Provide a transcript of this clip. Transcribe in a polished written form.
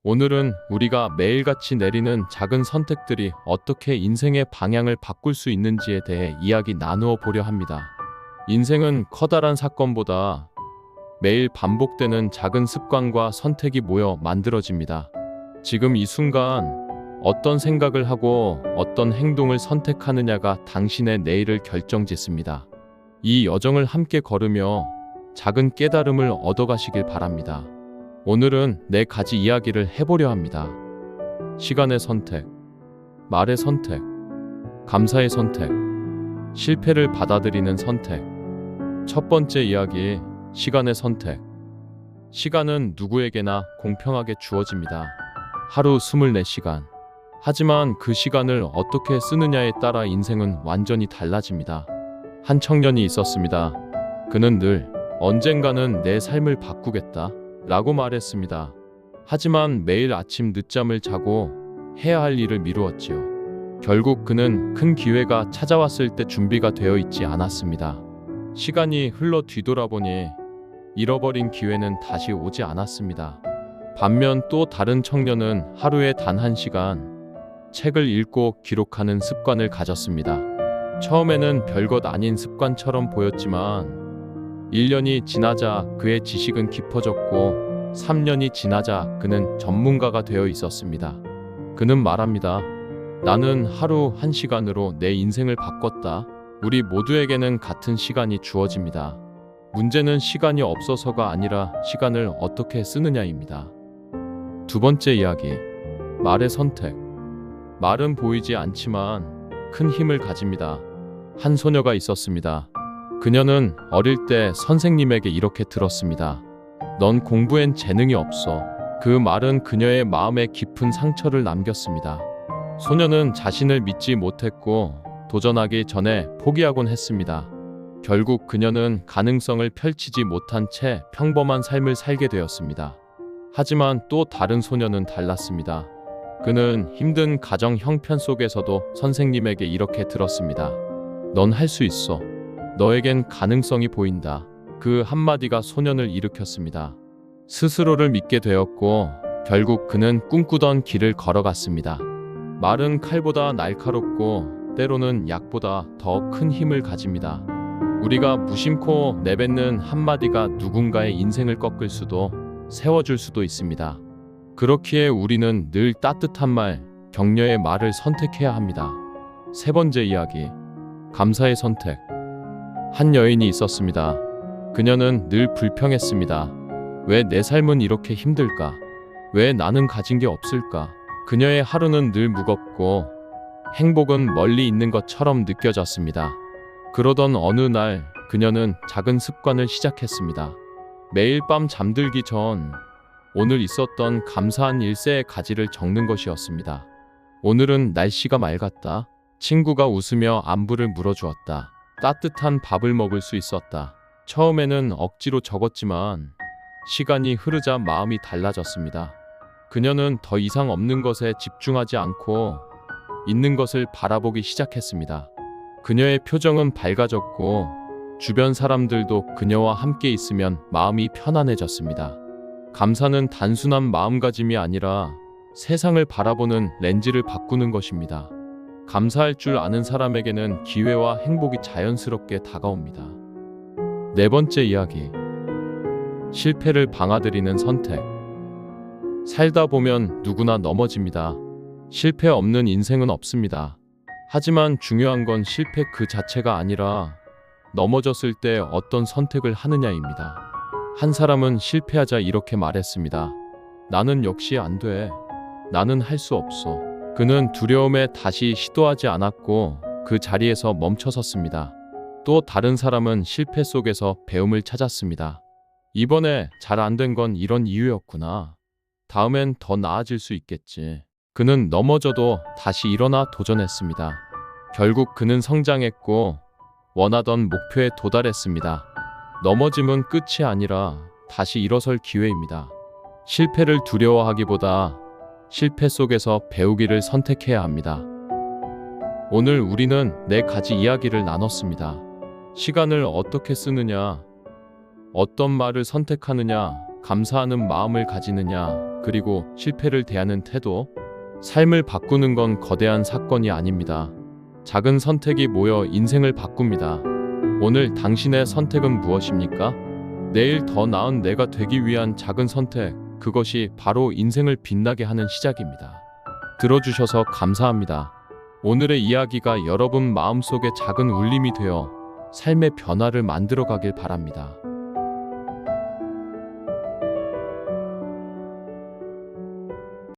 오늘은 우리가 매일같이 내리는 작은 선택들이 어떻게 인생의 방향을 바꿀 수 있는지에 대해 이야기 나누어 보려 합니다. 인생은 커다란 사건보다 매일 반복되는 작은 습관과 선택이 모여 만들어집니다. 지금 이 순간 어떤 생각을 하고 어떤 행동을 선택하느냐가 당신의 내일을 결정짓습니다. 이 여정을 함께 걸으며 작은 깨달음을 얻어가시길 바랍니다. 오늘은 4가지 이야기를 해보려 합니다. 시간의 선택, 말의 선택, 감사의 선택, 실패를 받아들이는 선택. 첫 번째 이야기, 시간의 선택. 시간은 누구에게나 공평하게 주어집니다. 하루 24시간. 하지만 그 시간을 어떻게 쓰느냐에 따라 인생은 완전히 달라집니다. 한 청년이 있었습니다. 그는 늘 언젠가는 내 삶을 바꾸겠다 라고 말했습니다. 하지만 매일 아침 늦잠을 자고 해야 할 일을 미루었지요. 결국 그는 큰 기회가 찾아왔을 때 준비가 되어 있지 않았습니다. 시간이 흘러 뒤돌아보니 잃어버린 기회는 다시 오지 않았습니다. 반면 또 다른 청년은 하루에 단 1시간 책을 읽고 기록하는 습관을 가졌습니다. 처음에는 별것 아닌 습관처럼 보였지만 1년이 지나자 그의 지식은 깊어졌고 3년이 지나자 그는 전문가가 되어 있었습니다. 그는 말합니다. 나는 하루 1시간으로 내 인생을 바꿨다. 우리 모두에게는 같은 시간이 주어집니다. 문제는 시간이 없어서가 아니라 시간을 어떻게 쓰느냐입니다. 두 번째 이야기, 말의 선택. 말은 보이지 않지만 큰 힘을 가집니다. 한 소녀가 있었습니다. 그녀는 어릴 때 선생님에게 이렇게 들었습니다. 넌 공부엔 재능이 없어. 그 말은 그녀의 마음에 깊은 상처를 남겼습니다. 소녀는 자신을 믿지 못했고 도전하기 전에 포기하곤 했습니다. 결국 그녀는 가능성을 펼치지 못한 채 평범한 삶을 살게 되었습니다. 하지만 또 다른 소녀는 달랐습니다. 그는 힘든 가정 형편 속에서도 선생님에게 이렇게 들었습니다. 넌 할 수 있어. 너에겐 가능성이 보인다. 그 한마디가 소년을 일으켰습니다. 스스로를 믿게 되었고 결국 그는 꿈꾸던 길을 걸어갔습니다. 말은 칼보다 날카롭고 때로는 약보다 더 큰 힘을 가집니다. 우리가 무심코 내뱉는 한마디가 누군가의 인생을 꺾을 수도 세워줄 수도 있습니다. 그렇기에 우리는 늘 따뜻한 말, 격려의 말을 선택해야 합니다. 세 번째 이야기, 감사의 선택. 한 여인이 있었습니다. 그녀는 늘 불평했습니다. 왜 내 삶은 이렇게 힘들까? 왜 나는 가진 게 없을까? 그녀의 하루는 늘 무겁고 행복은 멀리 있는 것처럼 느껴졌습니다. 그러던 어느 날 그녀는 작은 습관을 시작했습니다. 매일 밤 잠들기 전 오늘 있었던 감사한 일세의 가지를 적는 것이었습니다. 오늘은 날씨가 맑았다. 친구가 웃으며 안부를 물어주었다. 따뜻한 밥을 먹을 수 있었다. 처음에는 억지로 적었지만 시간이 흐르자 마음이 달라졌습니다. 그녀는 더 이상 없는 것에 집중하지 않고 있는 것을 바라보기 시작했습니다. 그녀의 표정은 밝아졌고 주변 사람들도 그녀와 함께 있으면 마음이 편안해졌습니다. 감사는 단순한 마음가짐이 아니라 세상을 바라보는 렌즈를 바꾸는 것입니다. 감사할 줄 아는 사람에게는 기회와 행복이 자연스럽게 다가옵니다. 네 번째 이야기, 실패를 방아들이는 선택. 살다 보면 누구나 넘어집니다. 실패 없는 인생은 없습니다. 하지만 중요한 건 실패 그 자체가 아니라 넘어졌을 때 어떤 선택을 하느냐입니다. 한 사람은 실패하자 이렇게 말했습니다. 나는 역시 안 돼. 나는 할 수 없어. 그는 두려움에 다시 시도하지 않았고 그 자리에서 멈춰섰습니다. 또 다른 사람은 실패 속에서 배움을 찾았습니다. 이번에 잘 안 된 건 이런 이유였구나. 다음엔 더 나아질 수 있겠지. 그는 넘어져도 다시 일어나 도전했습니다. 결국 그는 성장했고 원하던 목표에 도달했습니다. 넘어짐은 끝이 아니라 다시 일어설 기회입니다. 실패를 두려워하기보다 실패 속에서 배우기를 선택해야 합니다. 오늘 우리는 4가지 이야기를 나눴습니다. 시간을 어떻게 쓰느냐, 어떤 말을 선택하느냐, 감사하는 마음을 가지느냐, 그리고 실패를 대하는 태도. 삶을 바꾸는 건 거대한 사건이 아닙니다. 작은 선택이 모여 인생을 바꿉니다. 오늘 당신의 선택은 무엇입니까? 내일 더 나은 내가 되기 위한 작은 선택, 그것이 바로 인생을 빛나게 하는 시작입니다. 들어주셔서 감사합니다. 오늘의 이야기가 여러분 마음속에 작은 울림이 되어 삶의 변화를 만들어 가길 바랍니다.